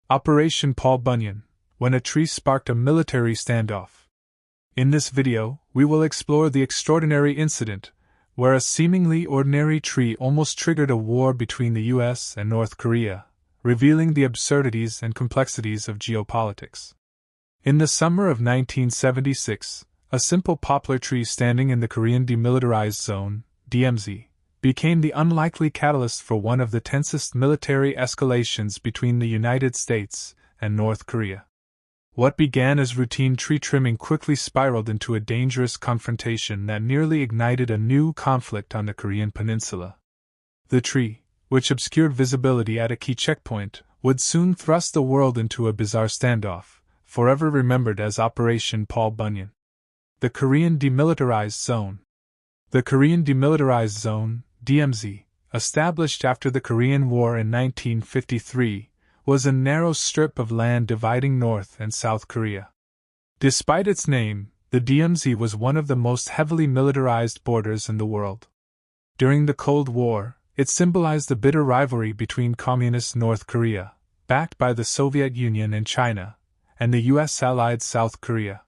Operation Paul Bunyan, when a tree sparked a military standoff. In this video, we will explore the extraordinary incident where a seemingly ordinary tree almost triggered a war between the US and North Korea, revealing the absurdities and complexities of geopolitics. In the summer of 1976, a simple poplar tree standing in the Korean Demilitarized Zone, DMZ, became the unlikely catalyst for one of the tensest military escalations between the United States and North Korea. What began as routine tree trimming quickly spiraled into a dangerous confrontation that nearly ignited a new conflict on the Korean peninsula. The tree, which obscured visibility at a key checkpoint, would soon thrust the world into a bizarre standoff, forever remembered as Operation Paul Bunyan. The Korean Demilitarized Zone. The Korean Demilitarized Zone, DMZ, established after the Korean War in 1953, was a narrow strip of land dividing North and South Korea. Despite its name, the DMZ was one of the most heavily militarized borders in the world. During the Cold War, it symbolized the bitter rivalry between Communist North Korea, backed by the Soviet Union and China, and the US-allied South Korea.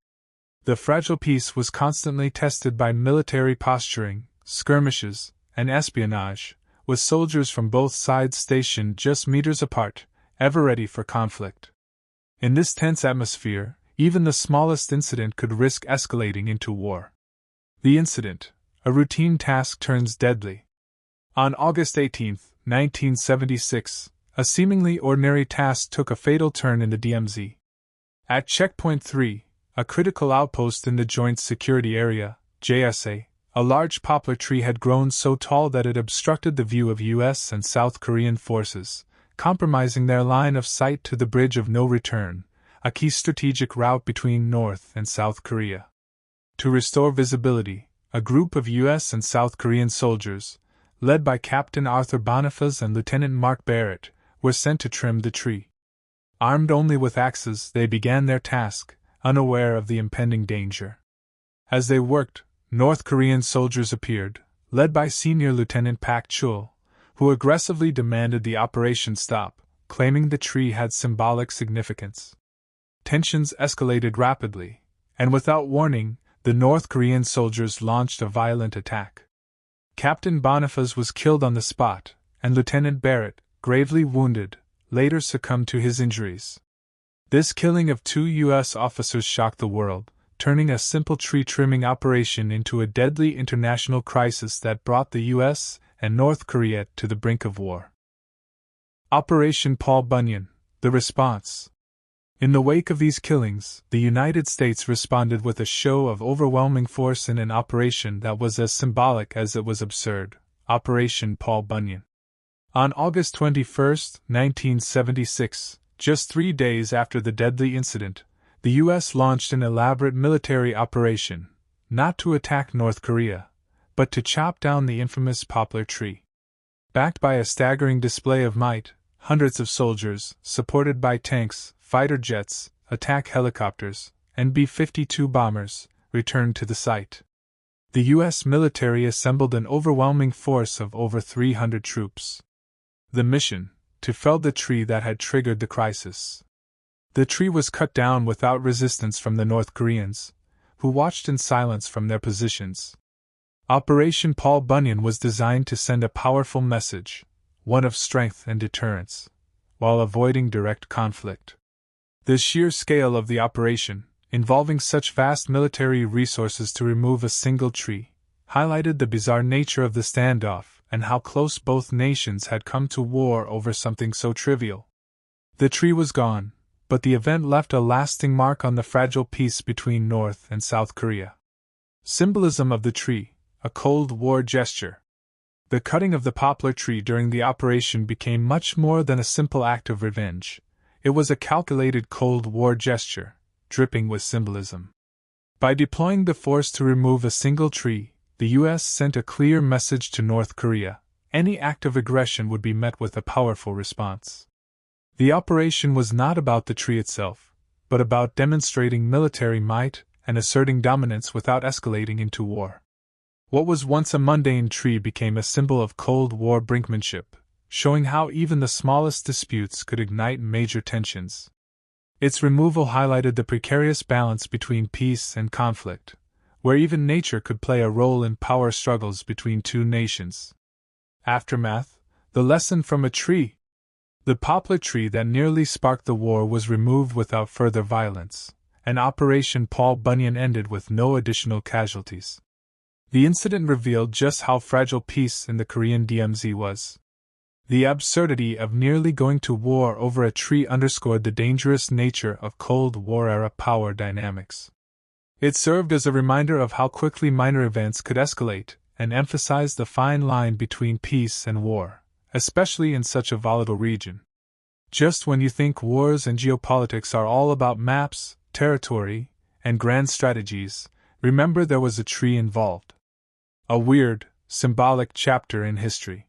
The fragile peace was constantly tested by military posturing, skirmishes, and espionage, with soldiers from both sides stationed just meters apart, ever ready for conflict. In this tense atmosphere, even the smallest incident could risk escalating into war. The incident, a routine task, turns deadly. On August 18, 1976, a seemingly ordinary task took a fatal turn in the DMZ. At Checkpoint 3, a critical outpost in the Joint Security Area, JSA, a large poplar tree had grown so tall that it obstructed the view of US and South Korean forces, compromising their line of sight to the Bridge of No Return, a key strategic route between North and South Korea. To restore visibility, a group of US and South Korean soldiers, led by Captain Arthur Boniface and Lieutenant Mark Barrett, were sent to trim the tree. Armed only with axes, they began their task, unaware of the impending danger. As they worked, North Korean soldiers appeared, led by Senior Lieutenant Pak Chul, who aggressively demanded the operation stop, claiming the tree had symbolic significance. Tensions escalated rapidly, and without warning, the North Korean soldiers launched a violent attack. Captain Boniface was killed on the spot, and Lieutenant Barrett, gravely wounded, later succumbed to his injuries. This killing of 2 U.S. officers shocked the world, turning a simple tree trimming operation into a deadly international crisis that brought the U.S. and North Korea to the brink of war. Operation Paul Bunyan, the response. In the wake of these killings, the United States responded with a show of overwhelming force in an operation that was as symbolic as it was absurd, Operation Paul Bunyan. On August 21, 1976, just 3 days after the deadly incident, the U.S. launched an elaborate military operation, not to attack North Korea, but to chop down the infamous poplar tree. Backed by a staggering display of might, hundreds of soldiers, supported by tanks, fighter jets, attack helicopters, and B-52 bombers, returned to the site. The U.S. military assembled an overwhelming force of over 300 troops. The mission: to fell the tree that had triggered the crisis. The tree was cut down without resistance from the North Koreans, who watched in silence from their positions. Operation Paul Bunyan was designed to send a powerful message, one of strength and deterrence, while avoiding direct conflict. The sheer scale of the operation, involving such vast military resources to remove a single tree, highlighted the bizarre nature of the standoff and how close both nations had come to war over something so trivial. The tree was gone, but the event left a lasting mark on the fragile peace between North and South Korea. Symbolism of the tree, a Cold War gesture. The cutting of the poplar tree during the operation became much more than a simple act of revenge. It was a calculated Cold War gesture, dripping with symbolism. By deploying the force to remove a single tree, the U.S. sent a clear message to North Korea: any act of aggression would be met with a powerful response. The operation was not about the tree itself, but about demonstrating military might and asserting dominance without escalating into war. What was once a mundane tree became a symbol of Cold War brinkmanship, showing how even the smallest disputes could ignite major tensions. Its removal highlighted the precarious balance between peace and conflict, where even nature could play a role in power struggles between two nations. Aftermath: the lesson from a tree. The poplar tree that nearly sparked the war was removed without further violence, and Operation Paul Bunyan ended with no additional casualties. The incident revealed just how fragile peace in the Korean DMZ was. The absurdity of nearly going to war over a tree underscored the dangerous nature of Cold War-era power dynamics. It served as a reminder of how quickly minor events could escalate, and emphasized the fine line between peace and war, especially in such a volatile region. Just when you think wars and geopolitics are all about maps, territory, and grand strategies, remember there was a tree involved. A weird, symbolic chapter in history.